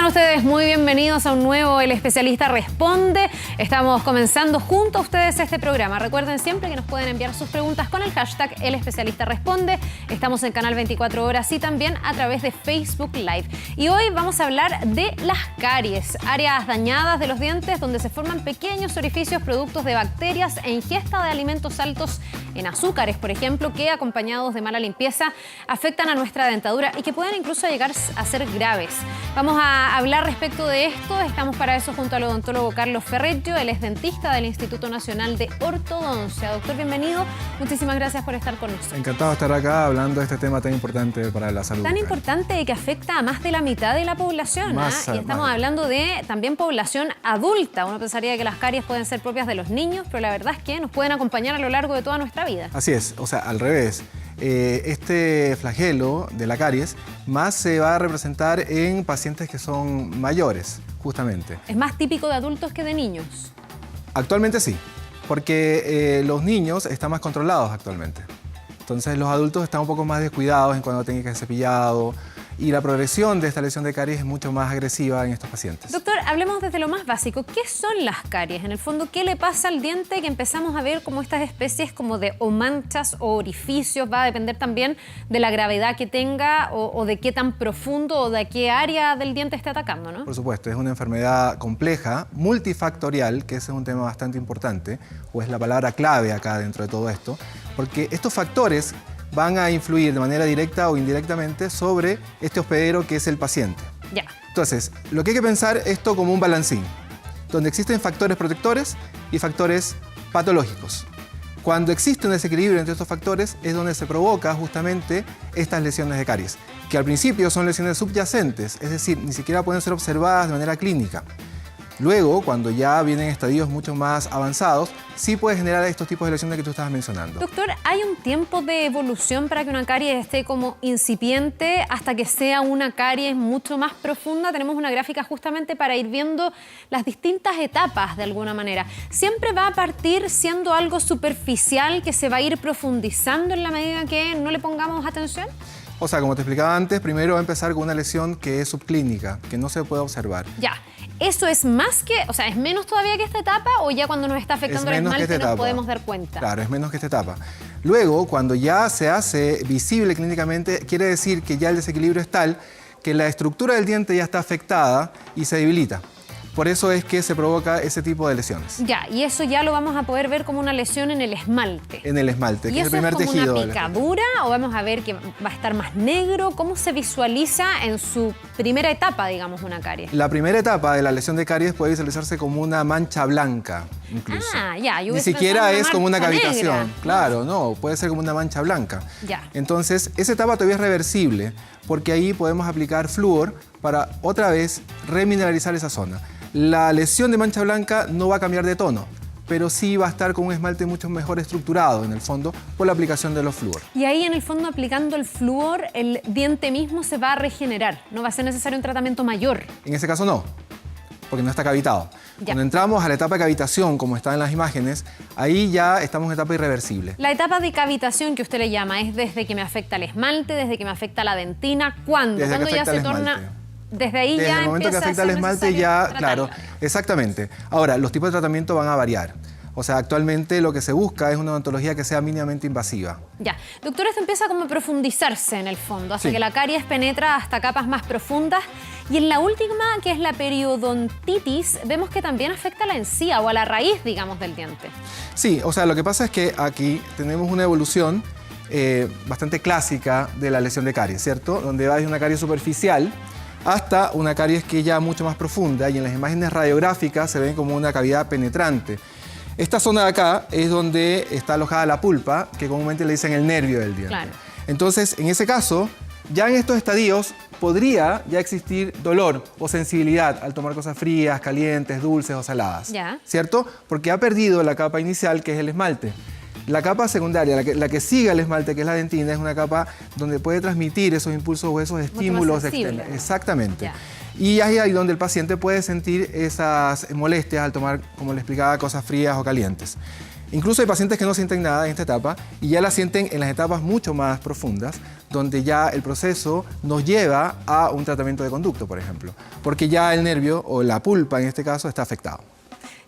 están ustedes? Muy bienvenidos a un nuevo El Especialista Responde. Estamos comenzando junto a ustedes este programa. Recuerden siempre que nos pueden enviar sus preguntas con el hashtag El Especialista Responde. Estamos en Canal 24 Horas y también a través de Facebook Live. Y hoy vamos a hablar de las caries, áreas dañadas de los dientes donde se forman pequeños orificios productos de bacterias e ingesta de alimentos altos en azúcares, por ejemplo, que acompañados de mala limpieza afectan a nuestra dentadura y que pueden incluso llegar a ser graves. Vamos a hablar respecto de esto. Estamos para eso junto al odontólogo Carlos Ferreggio. Él es dentista del Instituto Nacional de Ortodoncia. Doctor, bienvenido. Muchísimas gracias por estar con nosotros. Encantado de estar acá hablando de este tema tan importante para la salud. Tan importante que afecta a más de la mitad de la población. Y estamos hablando de también población adulta. Uno pensaría que las caries pueden ser propias de los niños, pero la verdad es que nos pueden acompañar a lo largo de toda nuestra vida. Así es, o sea, al revés. Este flagelo de la caries más se va a representar en pacientes que son mayores, justamente. ¿Es más típico de adultos que de niños? Actualmente sí, porque los niños están más controlados actualmente. Entonces los adultos están un poco más descuidados en cuando tienen que ser cepillado y la progresión de esta lesión de caries es mucho más agresiva en estos pacientes. Doctor, hablemos desde lo más básico. ¿Qué son las caries? En el fondo, ¿qué le pasa al diente que empezamos a ver como estas especies como de o manchas o orificios? Va a depender también de la gravedad que tenga o de qué tan profundo o de qué área del diente esté atacando, ¿no? Por supuesto, es una enfermedad compleja, multifactorial, que ese es un tema bastante importante, o es la palabra clave acá dentro de todo esto, porque estos factores van a influir de manera directa o indirectamente sobre este hospedero que es el paciente. Ya. Entonces, lo que hay que pensar es esto como un balancín, donde existen factores protectores y factores patológicos. Cuando existe un desequilibrio entre estos factores es donde se provoca justamente estas lesiones de caries, que al principio son lesiones subyacentes, es decir, ni siquiera pueden ser observadas de manera clínica. Luego, cuando ya vienen estadios mucho más avanzados, sí puede generar estos tipos de lesiones que tú estabas mencionando. Doctor, ¿hay un tiempo de evolución para que una caries esté como incipiente hasta que sea una caries mucho más profunda? Tenemos una gráfica justamente para ir viendo las distintas etapas de alguna manera. ¿Siempre va a partir siendo algo superficial que se va a ir profundizando en la medida que no le pongamos atención? O sea, como te explicaba antes, primero va a empezar con una lesión que es subclínica, que no se puede observar. Ya. ¿Eso es más que, o sea, es menos todavía que esta etapa o ya cuando nos está afectando el esmalte nos podemos dar cuenta? Claro, es menos que esta etapa. Luego, cuando ya se hace visible clínicamente, quiere decir que ya el desequilibrio es tal que la estructura del diente ya está afectada y se debilita. Por eso es que se provoca ese tipo de lesiones. Ya, y eso ya lo vamos a poder ver como una lesión en el esmalte. En el esmalte, que es el primer tejido. ¿Y eso es como una picadura o vamos a ver que va a estar más negro? ¿Cómo se visualiza en su primera etapa, digamos, una caries? La primera etapa de la lesión de caries puede visualizarse como una mancha blanca, incluso. Ah, ya. Ni siquiera es como una cavitación. Negra. Claro, no, puede ser como una mancha blanca. Ya. Entonces, esa etapa todavía es reversible, porque ahí podemos aplicar flúor para otra vez remineralizar esa zona. La lesión de mancha blanca no va a cambiar de tono, pero sí va a estar con un esmalte mucho mejor estructurado en el fondo por la aplicación de los flúor. Y ahí en el fondo aplicando el flúor, el diente mismo se va a regenerar, no va a ser necesario un tratamiento mayor. En ese caso no, porque no está cavitado. Ya. Cuando entramos a la etapa de cavitación, como está en las imágenes, ahí ya estamos en etapa irreversible. La etapa de cavitación que usted le llama es desde que me afecta el esmalte, desde que me afecta la dentina, ¿cuándo? ¿Cuándo ya se torna...? Desde ahí desde ya el momento que afecta el esmalte ya, claro, exactamente. Ahora, los tipos de tratamiento van a variar. O sea, actualmente lo que se busca es una odontología que sea mínimamente invasiva. Ya. Doctor, esto empieza como a profundizarse en el fondo, hasta que la caries penetra hasta capas más profundas. Y en la última, que es la periodontitis, vemos que también afecta a la encía o a la raíz, digamos, del diente. Sí, o sea, lo que pasa es que aquí tenemos una evolución bastante clásica de la lesión de caries, ¿cierto? Donde va desde una caries superficial hasta una caries que ya mucho más profunda y en las imágenes radiográficas se ven como una cavidad penetrante. Esta zona de acá es donde está alojada la pulpa, que comúnmente le dicen el nervio del diente. Claro. Entonces, en ese caso, ya en estos estadios podría ya existir dolor o sensibilidad al tomar cosas frías, calientes, dulces o saladas, ¿cierto? Porque ha perdido la capa inicial, que es el esmalte. La capa secundaria, la que sigue al esmalte, que es la dentina, es una capa donde puede transmitir esos impulsos o esos estímulos externos. Exactamente. Ya. Y es ahí donde el paciente puede sentir esas molestias al tomar, como le explicaba, cosas frías o calientes. Incluso hay pacientes que no sienten nada en esta etapa y ya la sienten en las etapas mucho más profundas, donde ya el proceso nos lleva a un tratamiento de conducto, por ejemplo, porque ya el nervio o la pulpa en este caso está afectado.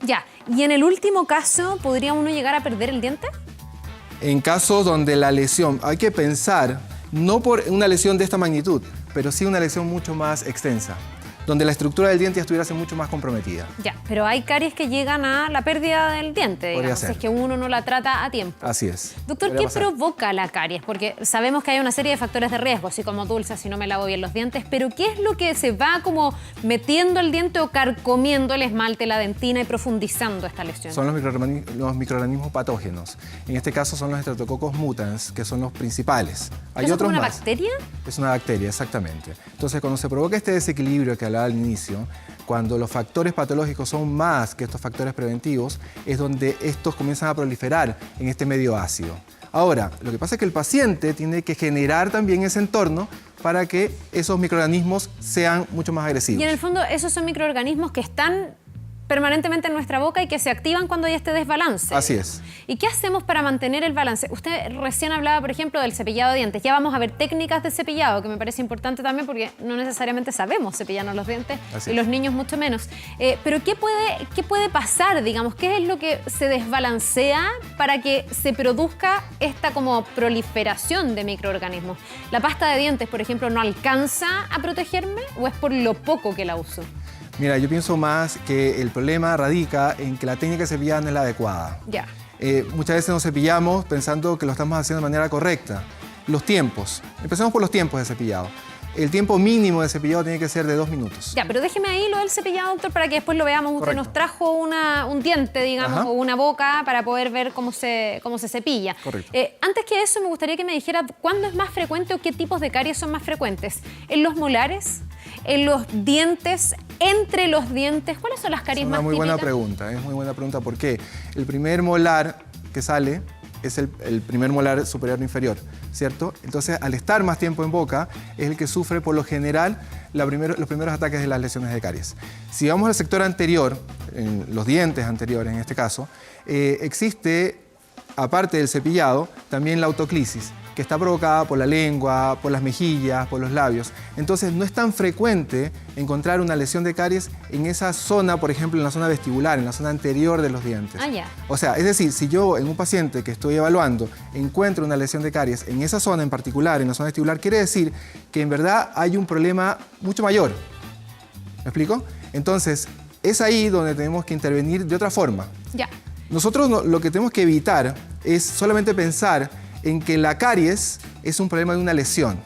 Ya, y en el último caso, ¿podría uno llegar a perder el diente? En casos donde la lesión, hay que pensar, no por una lesión de esta magnitud, pero sí una lesión mucho más extensa, donde la estructura del diente ya estuviera mucho más comprometida. Ya, pero hay caries que llegan a la pérdida del diente, digamos, si es que uno no la trata a tiempo. Así es. Doctor, ¿qué provoca la caries? Porque sabemos que hay una serie de factores de riesgo, así como dulce, si no me lavo bien los dientes, pero ¿qué es lo que se va como metiendo el diente o carcomiendo el esmalte, la dentina y profundizando esta lesión? Son los microorganismos patógenos. En este caso son los Streptococcus mutans, que son los principales. Hay otros más. ¿Es una bacteria? Es una bacteria, exactamente. Entonces, cuando se provoca este desequilibrio que hablaba al inicio, cuando los factores patológicos son más que estos factores preventivos, es donde estos comienzan a proliferar en este medio ácido. Ahora, lo que pasa es que el paciente tiene que generar también ese entorno para que esos microorganismos sean mucho más agresivos. Y en el fondo, esos son microorganismos que están permanentemente en nuestra boca y que se activan cuando hay este desbalance. Así es. ¿Y qué hacemos para mantener el balance? Usted recién hablaba, por ejemplo, del cepillado de dientes. Ya vamos a ver técnicas de cepillado, que me parece importante también porque no necesariamente sabemos cepillarnos los dientes y los niños mucho menos. Pero ¿qué puede pasar, digamos? ¿Qué es lo que se desbalancea para que se produzca esta como proliferación de microorganismos? ¿La pasta de dientes, por ejemplo, no alcanza a protegerme o es por lo poco que la uso? Mira, yo pienso más que el problema radica en que la técnica de cepillado no es la adecuada. Ya. Muchas veces nos cepillamos pensando que lo estamos haciendo de manera correcta. Los tiempos. Empecemos por los tiempos de cepillado. El tiempo mínimo de cepillado tiene que ser de 2 minutos. Ya, pero déjeme ahí lo del cepillado, doctor, para que después lo veamos. Usted Correcto. nos trajo un diente, digamos, Ajá. o una boca para poder ver cómo se cepilla. Correcto. Antes que eso, me gustaría que me dijera cuándo es más frecuente o qué tipos de caries son más frecuentes. ¿En los molares? ¿En los dientes? ¿Entre los dientes? ¿Cuáles son las caries más típicas? Es muy buena pregunta. ¿Por qué? El primer molar que sale es el primer molar superior o inferior, ¿cierto? Entonces, al estar más tiempo en boca, es el que sufre por lo general los primeros ataques de las lesiones de caries. Si vamos al sector anterior, en los dientes anteriores en este caso, existe, aparte del cepillado, también la autoclisis, que está provocada por la lengua, por las mejillas, por los labios. Entonces, no es tan frecuente encontrar una lesión de caries en esa zona, por ejemplo, en la zona vestibular, en la zona anterior de los dientes. Ah, ya. O sea, es decir, si yo en un paciente que estoy evaluando encuentro una lesión de caries en esa zona en particular, en la zona vestibular, quiere decir que en verdad hay un problema mucho mayor. ¿Me explico? Entonces, es ahí donde tenemos que intervenir de otra forma. Ya. Nosotros lo que tenemos que evitar es solamente pensar en que la caries es un problema de una lesión.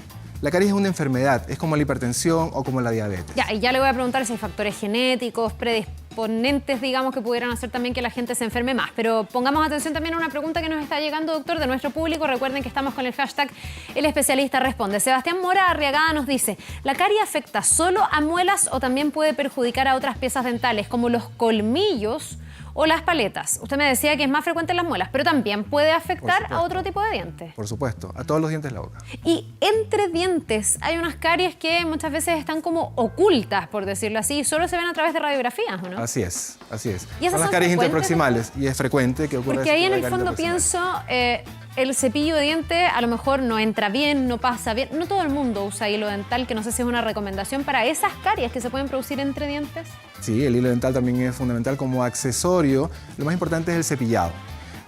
La caries es una enfermedad, es como la hipertensión o como la diabetes. Ya, y ya le voy a preguntar si hay factores genéticos, predisponentes, digamos, que pudieran hacer también que la gente se enferme más. Pero pongamos atención también a una pregunta que nos está llegando, doctor, de nuestro público. Recuerden que estamos con el hashtag El Especialista Responde. Sebastián Mora Arriagada nos dice, ¿la carie afecta solo a muelas o también puede perjudicar a otras piezas dentales, como los colmillos o las paletas? Usted me decía que es más frecuente en las muelas, pero también puede afectar a otro tipo de dientes. Por supuesto, a todos los dientes de la boca. Y entre dientes hay unas caries que muchas veces están como ocultas, por decirlo así, y solo se ven a través de radiografías, ¿o no? Así es, así es. ¿Y esas son las son caries frecuentes, interproximales y es frecuente que ocurra. Porque ahí en el fondo pienso pienso, el cepillo de diente a lo mejor no entra bien, no pasa bien. No todo el mundo usa hilo dental, que no sé si es una recomendación para esas caries que se pueden producir entre dientes. Sí, el hilo dental también es fundamental como accesorio. Lo más importante es el cepillado.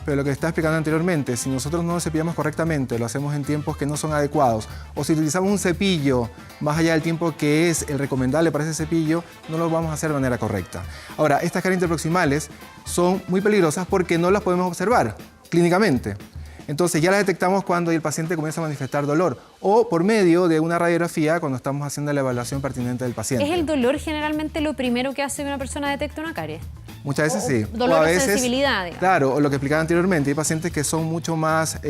Pero lo que estaba explicando anteriormente, si nosotros no lo cepillamos correctamente, lo hacemos en tiempos que no son adecuados, o si utilizamos un cepillo más allá del tiempo que es el recomendable para ese cepillo, no lo vamos a hacer de manera correcta. Ahora, estas caries interproximales son muy peligrosas porque no las podemos observar clínicamente. Entonces ya las detectamos cuando el paciente comienza a manifestar dolor o por medio de una radiografía cuando estamos haciendo la evaluación pertinente del paciente. ¿Es el dolor generalmente lo primero que hace que una persona detecte una carie? Muchas veces sí. Dolor o a o veces, sensibilidad, digamos. Claro, o lo que explicaba anteriormente, hay pacientes que son mucho más,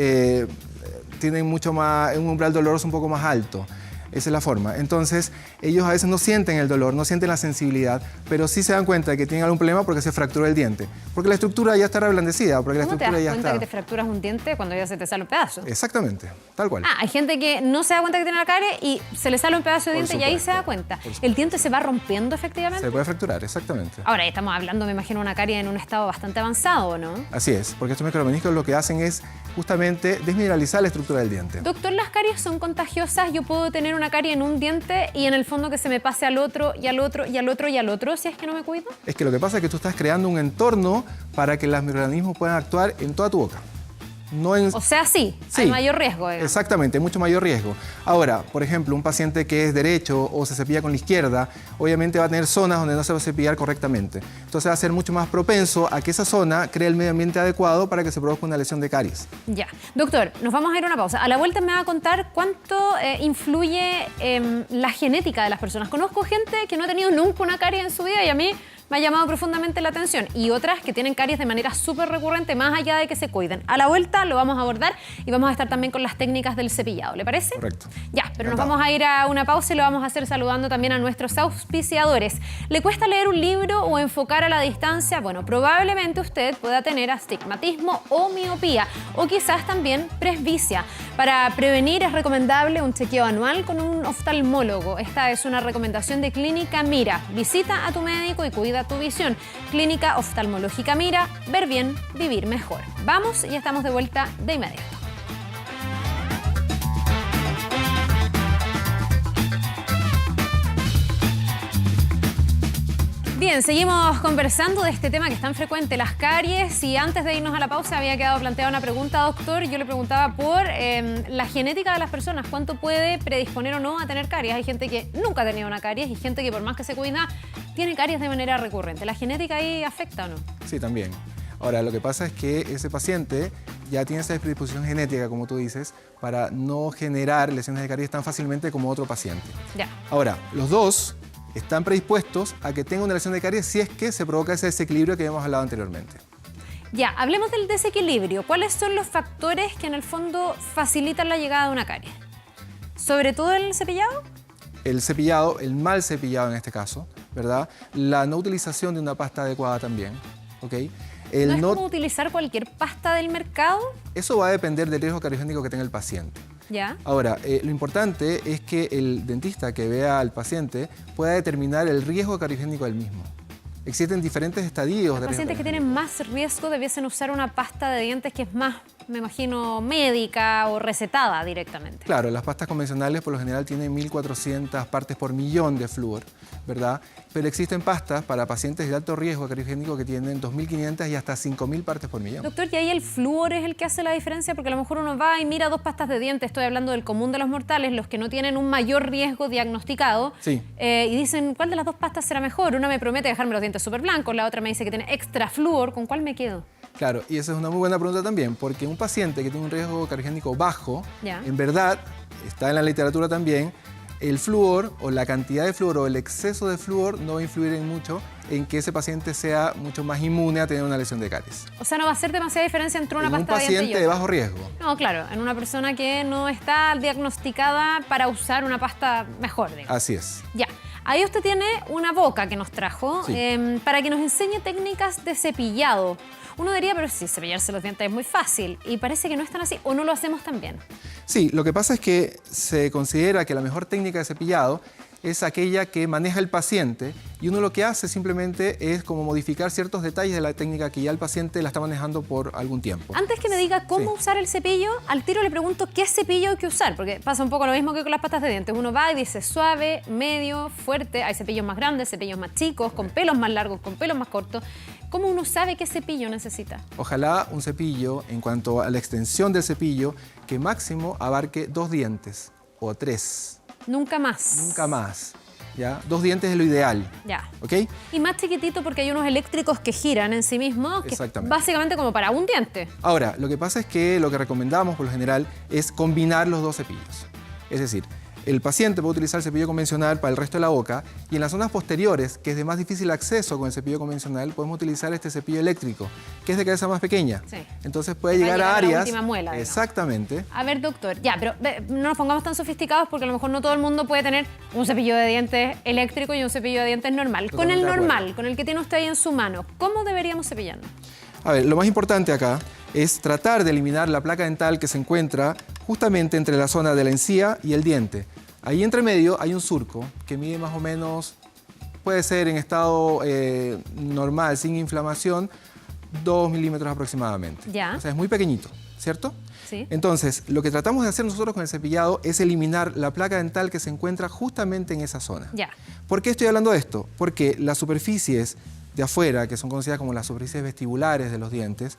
tienen mucho más, un umbral doloroso un poco más alto. Esa es la forma. Entonces, ellos a veces no sienten el dolor, no sienten la sensibilidad, pero sí se dan cuenta de que tienen algún problema porque se fracturó el diente. Porque la estructura ya está reblandecida, porque la ¿Cómo te estructura das ya cuenta está... que te fracturas un diente cuando ya se te sale un pedazo? Exactamente, tal cual. Hay gente que no se da cuenta que tiene la carie y se le sale un pedazo de Por diente y ahí se da supuesto, cuenta. ¿El diente se va rompiendo efectivamente? Se puede fracturar, exactamente. Ahora, estamos hablando, me imagino, de una carie en un estado bastante avanzado, ¿no? Así es, porque estos micromeniscos lo que hacen es justamente desmineralizar la estructura del diente. Doctor, ¿las caries son contagiosas? ¿Yo puedo tener una carie en un diente y en el fondo que se me pase al otro y al otro y al otro y al otro si es que no me cuido? Es que lo que pasa es que tú estás creando un entorno para que los microorganismos puedan actuar en toda tu boca. No en... O sea, sí, Sí, hay mayor riesgo, digamos. exactamente, mucho mayor riesgo. Ahora, por ejemplo, un paciente que es derecho o se cepilla con la izquierda, obviamente va a tener zonas donde no se va a cepillar correctamente. Entonces va a ser mucho más propenso a que esa zona cree el medio ambiente adecuado para que se produzca una lesión de caries. Ya. Doctor, nos vamos a ir a una pausa. A la vuelta me va a contar cuánto influye la genética de las personas. Conozco gente que no ha tenido nunca una carie en su vida y a mí me ha llamado profundamente la atención. Y otras que tienen caries de manera súper recurrente, más allá de que se cuiden. A la vuelta lo vamos a abordar y vamos a estar también con las técnicas del cepillado. ¿Le parece? Correcto. Ya, pero nos Encantado. vamos a ir a una pausa y lo vamos a hacer saludando también a nuestros auspiciadores. ¿Le cuesta leer un libro o enfocar a la distancia? Bueno, probablemente usted pueda tener astigmatismo o miopía o quizás también presbicia. Para prevenir es recomendable un chequeo anual con un oftalmólogo. Esta es una recomendación de Clínica Mira. Visita a tu médico y cuida tu visión. Clínica Oftalmológica Mira, ver bien, vivir mejor. Vamos y estamos de vuelta de inmediato. Bien, seguimos conversando de este tema que es tan frecuente, las caries, y antes de irnos a la pausa había quedado planteada una pregunta, doctor. Yo le preguntaba por la genética de las personas, cuánto puede predisponer o no a tener caries. Hay gente que nunca ha tenido una caries y gente que por más que se cuida, tiene caries de manera recurrente. ¿La genética ahí afecta o no? Sí, también. Ahora, lo que pasa es que ese paciente ya tiene esa predisposición genética, como tú dices, para no generar lesiones de caries tan fácilmente como otro paciente. Ya. Ahora, los dos están predispuestos a que tenga una lesión de caries si es que se provoca ese desequilibrio que habíamos hablado anteriormente. Ya, hablemos del desequilibrio. ¿Cuáles son los factores que en el fondo facilitan la llegada de una caries? ¿Sobre todo el cepillado? El cepillado, el mal cepillado en este caso, ¿verdad? La no utilización de una pasta adecuada también, ¿ok? ¿No es como utilizar cualquier pasta del mercado? Eso va a depender del riesgo cariogénico que tenga el paciente. Ya. Ahora, lo importante es que el dentista que vea al paciente pueda determinar el riesgo cariogénico del mismo. Existen diferentes estadios de Los pacientes que riesgo tienen más riesgo debiesen usar una pasta de dientes que es más, me imagino, médica o recetada directamente. Claro, las pastas convencionales por lo general tienen 1.400 partes por millón de flúor, ¿verdad? Pero existen pastas para pacientes de alto riesgo cariogénico que tienen 2.500 y hasta 5.000 partes por millón. Doctor, ¿y ahí el flúor es el que hace la diferencia? Porque a lo mejor uno va y mira dos pastas de dientes, estoy hablando del común de los mortales, los que no tienen un mayor riesgo diagnosticado, Sí. Y dicen, ¿cuál de las dos pastas será mejor? Una me promete dejarme los dientes súper blancos, la otra me dice que tiene extra flúor, ¿con cuál me quedo? Claro, y esa es una muy buena pregunta también, porque un paciente que tiene un riesgo cariogénico bajo, Ya. en verdad, está en la literatura también, el flúor o la cantidad de flúor o el exceso de flúor no va a influir en mucho en que ese paciente sea mucho más inmune a tener una lesión de caries. O sea, no va a ser demasiada diferencia entre una En un pasta de dientes y paciente de otra. bajo riesgo. No, claro, en una persona que no está diagnosticada para usar una pasta mejor, digamos. Así es. Ya, ahí usted tiene una boca que nos trajo Sí. para que nos enseñe técnicas de cepillado. Uno diría, pero sí, cepillarse los dientes es muy fácil y parece que no es tan así, o no lo hacemos tan bien. Sí, lo que pasa es que se considera que la mejor técnica de cepillado es aquella que maneja el paciente y uno lo que hace simplemente es como modificar ciertos detalles de la técnica que ya el paciente la está manejando por algún tiempo. Antes que me diga cómo Sí. usar el cepillo, al tiro le pregunto qué cepillo hay que usar, porque pasa un poco lo mismo que con las pastas de dientes. Uno va y dice suave, medio, fuerte, hay cepillos más grandes, cepillos más chicos, con pelos más largos, con pelos más cortos. ¿Cómo uno sabe qué cepillo necesita? Ojalá un cepillo, en cuanto a la extensión del cepillo, que máximo abarque 2 dientes o 3, Nunca más. nunca más. ¿Ya? 2 dientes es lo ideal. Ya. ¿Ok? Y más chiquitito porque hay unos eléctricos que giran en sí mismos, que es Exactamente. básicamente como para un diente. Ahora, lo que pasa es que lo que recomendamos por lo general es combinar los 2 cepillos. Es decir, el paciente puede utilizar el cepillo convencional para el resto de la boca y en las zonas posteriores, que es de más difícil acceso con el cepillo convencional, podemos utilizar este cepillo eléctrico, que es de cabeza más pequeña. Sí. Entonces puede llegar a áreas... la última muela, digamos. Exactamente. A ver, doctor, ya, pero no nos pongamos tan sofisticados porque a lo mejor no todo el mundo puede tener un cepillo de dientes eléctrico y un cepillo de dientes normal. Con el normal, con el que tiene usted ahí en su mano, ¿cómo deberíamos cepillarnos? A ver, lo más importante acá es tratar de eliminar la placa dental que se encuentra justamente entre la zona de la encía y el diente. Ahí entre medio hay un surco que mide más o menos, puede ser en estado normal, sin inflamación, 2 milímetros aproximadamente. Ya. O sea, es muy pequeñito, ¿cierto? Sí. Entonces, lo que tratamos de hacer nosotros con el cepillado es eliminar la placa dental que se encuentra justamente en esa zona. Ya. ¿Por qué estoy hablando de esto? Porque las superficies de afuera, que son conocidas como las superficies vestibulares de los dientes,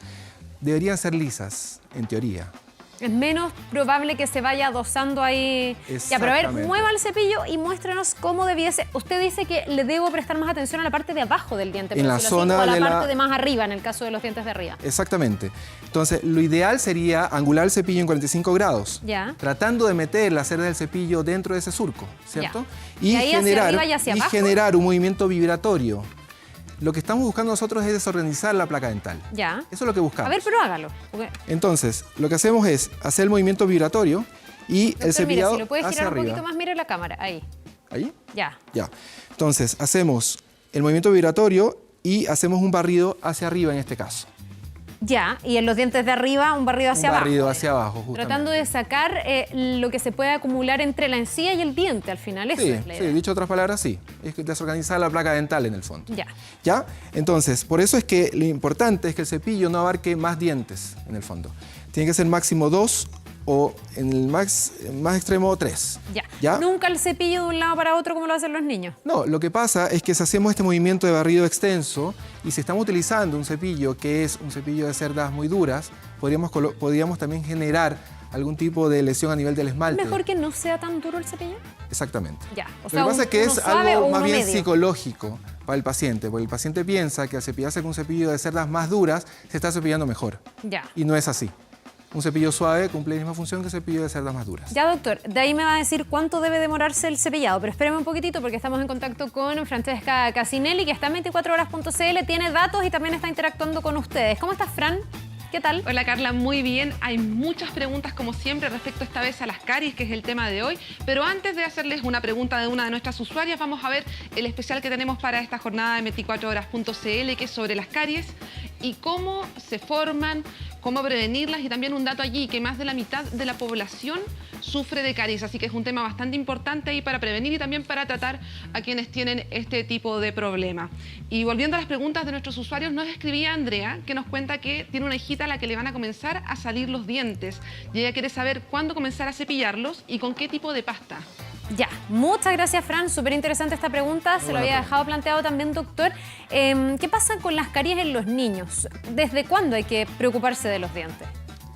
deberían ser lisas, en teoría. Es menos probable que se vaya adosando ahí. Ya, pero a ver, mueva el cepillo y muéstrenos cómo debiese. Usted dice que le debo prestar más atención a la parte de abajo del diente, en la zona o a la parte de más arriba, en el caso de los dientes de arriba. Exactamente. Entonces, lo ideal sería angular el cepillo en 45 grados, ya, tratando de meter la cerda del cepillo dentro de ese surco, ¿cierto? Y ahí hacia arriba y hacia abajo. Generar un movimiento vibratorio. Lo que estamos buscando nosotros es desorganizar la placa dental. Ya. Eso es lo que buscamos. A ver, pero hágalo. Entonces, lo que hacemos es hacer el movimiento vibratorio y doctor, el cepillado mire, si lo puede hacia girar arriba. un poquito más, mire la cámara. Ahí. ¿Ahí? Ya. Ya. Entonces, hacemos el movimiento vibratorio y hacemos un barrido hacia arriba en este caso. Ya, y en los dientes de arriba, un barrido hacia abajo. Un barrido hacia abajo, justamente. Tratando de sacar lo que se puede acumular entre la encía y el diente, al final. Eso es la idea. Sí, dicho otras palabras, sí. Es desorganizar la placa dental en el fondo. Ya. ¿Ya? Entonces, por eso es que lo importante es que el cepillo no abarque más dientes, en el fondo. Tiene que ser máximo 2 o en el más extremo 3. Ya. ¿Ya? Nunca el cepillo de un lado para otro como lo hacen los niños. No, lo que pasa es que si hacemos este movimiento de barrido extenso y si estamos utilizando un cepillo que es un cepillo de cerdas muy duras, podríamos también generar algún tipo de lesión a nivel del esmalte. ¿Mejor que no sea tan duro el cepillo? Exactamente. Ya. O Lo sea, que pasa es que es suave algo o más uno bien medio. psicológico para el paciente, porque el paciente piensa que al cepillarse con un cepillo de cerdas más duras se está cepillando mejor. Ya. Y no es así. Un cepillo suave cumple la misma función que un cepillo de cerdas más duras. Ya, doctor, de ahí me va a decir cuánto debe demorarse el cepillado, pero espéreme un poquitito porque estamos en contacto con Francesca Casinelli, que está en 24horas.cl, tiene datos y también está interactuando con ustedes. ¿Cómo estás, Fran? ¿Qué tal? Hola Carla, muy bien. Hay muchas preguntas como siempre respecto esta vez a las caries, que es el tema de hoy. Pero antes de hacerles una pregunta de una de nuestras usuarias, vamos a ver el especial que tenemos para esta jornada de 24horas.cl, que es sobre las caries y cómo se forman, cómo prevenirlas, y también un dato allí que más de la mitad de la población sufre de caries, así que es un tema bastante importante ahí para prevenir y también para tratar a quienes tienen este tipo de problema. Y volviendo a las preguntas de nuestros usuarios, nos escribía Andrea, que nos cuenta que tiene una hijita a la que le van a comenzar a salir los dientes y ella quiere saber cuándo comenzar a cepillarlos y con qué tipo de pasta. Ya, muchas gracias, Fran. Súper interesante esta pregunta. Se lo había dejado planteado también, doctor. ¿Qué pasa con las caries en los niños? ¿Desde cuándo hay que preocuparse de los dientes?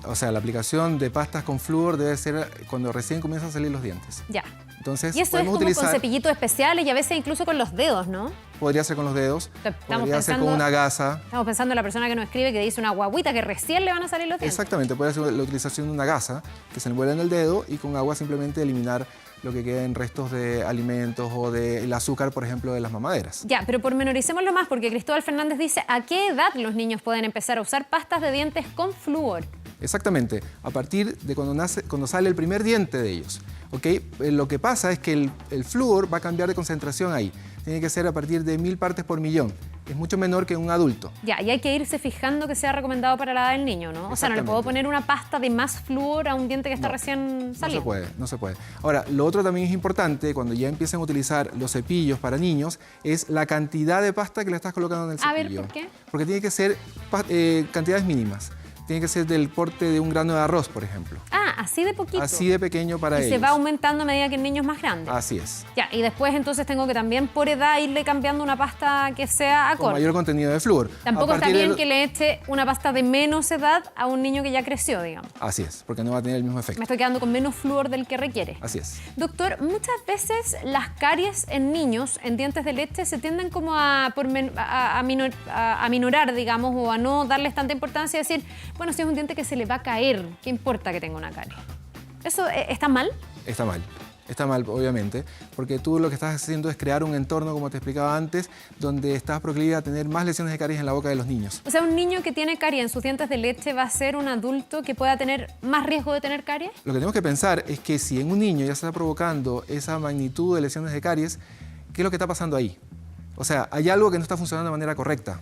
O sea, la aplicación de pastas con flúor debe ser cuando recién comienzan a salir los dientes. Ya. Entonces, Y eso es podemos como utilizar, con cepillitos especiales y a veces incluso con los dedos, ¿no? podría ser con los dedos, podría ser con una gasa. Estamos pensando en la persona que nos escribe que dice una guaguita que recién le van a salir los dientes. Exactamente, puede ser la utilización de una gasa que se envuelve en el dedo y con agua simplemente eliminar lo que queda en restos de alimentos o del azúcar, por ejemplo, de las mamaderas. Ya, pero pormenoricémoslo más porque Cristóbal Fernández dice ¿a qué edad los niños pueden empezar a usar pastas de dientes con flúor? Exactamente, a partir de cuando sale el primer diente de ellos. ¿Okay? Lo que pasa es que el flúor va a cambiar de concentración ahí. Tiene que ser a partir de 1000 partes por millón. Es mucho menor que un adulto. Ya, y hay que irse fijando que sea recomendado para la edad del niño, ¿no? O sea, no le puedo poner una pasta de más flúor a un diente que está recién saliendo. No se puede. Ahora, lo otro también es importante, cuando ya empiecen a utilizar los cepillos para niños, es la cantidad de pasta que le estás colocando en el cepillo. A ver, ¿por qué? Porque tiene que ser cantidades mínimas. Tiene que ser del porte de un grano de arroz, por ejemplo. Ah, así de poquito. Así de pequeño para ellos. Y se va aumentando a medida que el niño es más grande. Así es. Ya, y después entonces tengo que también por edad irle cambiando una pasta que sea Con acorde. mayor contenido de flúor. Tampoco está bien que le eche una pasta de menos edad a un niño que ya creció, digamos. Así es, porque no va a tener el mismo efecto. Me estoy quedando con menos flúor del que requiere. Así es. Doctor, muchas veces las caries en niños, en dientes de leche, se tienden como a minorar, digamos, o a no darles tanta importancia y decir, bueno, si es un diente que se le va a caer, ¿qué importa que tenga una carie? ¿Eso está mal? Está mal. Está mal, obviamente, porque tú lo que estás haciendo es crear un entorno, como te explicaba antes, donde estás proclive a tener más lesiones de caries en la boca de los niños. O sea, un niño que tiene caries en sus dientes de leche va a ser un adulto que pueda tener más riesgo de tener caries. Lo que tenemos que pensar es que si en un niño ya se está provocando esa magnitud de lesiones de caries, ¿qué es lo que está pasando ahí? O sea, hay algo que no está funcionando de manera correcta.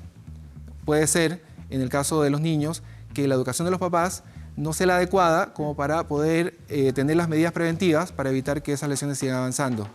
Puede ser, en el caso de los niños, que la educación de los papás no sea la adecuada como para poder tener las medidas preventivas para evitar que esas lesiones sigan avanzando,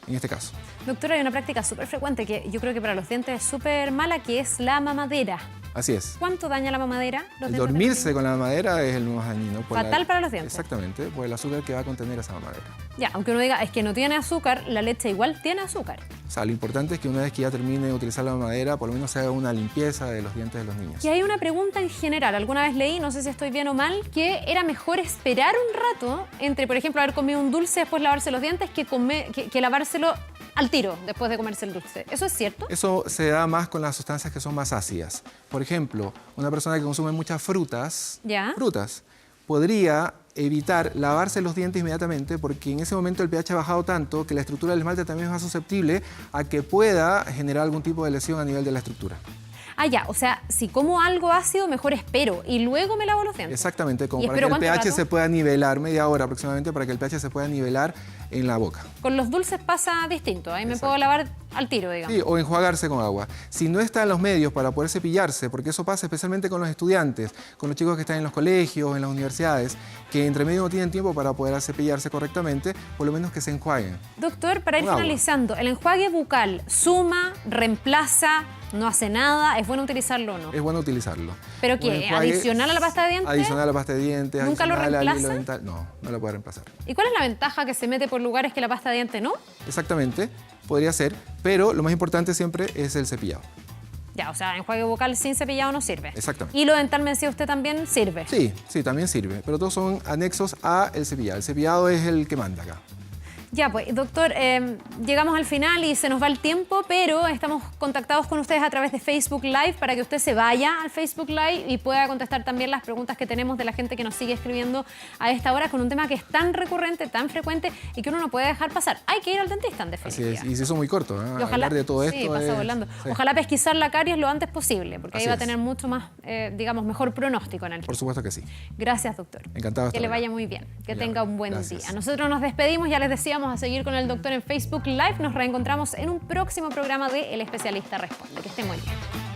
en este caso. Doctora, hay una práctica súper frecuente que yo creo que para los dientes es súper mala, que es la mamadera. Así es. ¿Cuánto daña la mamadera? El dormirse con la mamadera es el más dañino. Fatal para los dientes. Exactamente, por el azúcar que va a contener esa mamadera. Ya, aunque uno diga, es que no tiene azúcar, la leche igual tiene azúcar. O sea, lo importante es que una vez que ya termine de utilizar la mamadera, por lo menos se haga una limpieza de los dientes de los niños. Y hay una pregunta en general, alguna vez leí, no sé si estoy bien o mal, que era mejor esperar un rato entre, por ejemplo, haber comido un dulce después lavarse los dientes que lavárselo al tiro después de comerse el dulce. ¿Eso es cierto? Eso se da más con las sustancias que son más ácidas. Por ejemplo, una persona que consume muchas frutas, podría evitar lavarse los dientes inmediatamente porque en ese momento el pH ha bajado tanto que la estructura del esmalte también es más susceptible a que pueda generar algún tipo de lesión a nivel de la estructura. Ah, ya, o sea, si como algo ácido, mejor espero y luego me lavo los dientes. Exactamente, como para que el pH se pueda nivelar, media hora aproximadamente, para que el pH se pueda nivelar en la boca. Con los dulces pasa distinto, ahí me puedo lavar al tiro, digamos. Sí, o enjuagarse con agua. Si no está en los medios para poder cepillarse, porque eso pasa especialmente con los estudiantes, con los chicos que están en los colegios, en las universidades, que entre medio no tienen tiempo para poder cepillarse correctamente, por lo menos que se enjuaguen. Doctor, para ir finalizando, ¿el enjuague bucal suma, reemplaza, no hace nada? ¿Es bueno utilizarlo o no? Es bueno utilizarlo. ¿Pero qué? ¿Adicional a la pasta de dientes? Adicional a la pasta de dientes. ¿Nunca lo reemplaza? No, no lo puede reemplazar. ¿Y cuál es la ventaja que se mete por lugares que la pasta de dientes no? Exactamente, podría ser, pero lo más importante siempre es el cepillado. Ya, o sea, enjuague bucal sin cepillado no sirve. Exactamente. ¿Y lo dental, me decía usted, también sirve? Sí, sí, también sirve, pero todos son anexos a el cepillado. El cepillado es el que manda acá. Ya, pues, doctor, llegamos al final y se nos va el tiempo, pero estamos contactados con ustedes a través de Facebook Live para que usted se vaya al Facebook Live y pueda contestar también las preguntas que tenemos de la gente que nos sigue escribiendo a esta hora con un tema que es tan recurrente, tan frecuente y que uno no puede dejar pasar. Hay que ir al dentista, en definitiva. Así es, y se hizo muy corto, ¿eh? Ojalá, hablar de todo esto. Sí, pasa volando. Sí. Ojalá pesquisar la caries lo antes posible, porque Así ahí va a es. tener mucho más, digamos, mejor pronóstico en el Por supuesto que sí. Gracias, doctor. Encantado. Que le vaya muy bien, que Muy tenga amable. un buen Gracias. día. Nosotros nos despedimos, ya les decíamos, a seguir con el doctor en Facebook Live. Nos reencontramos en un próximo programa de El Especialista Responde. Que esté muy bien.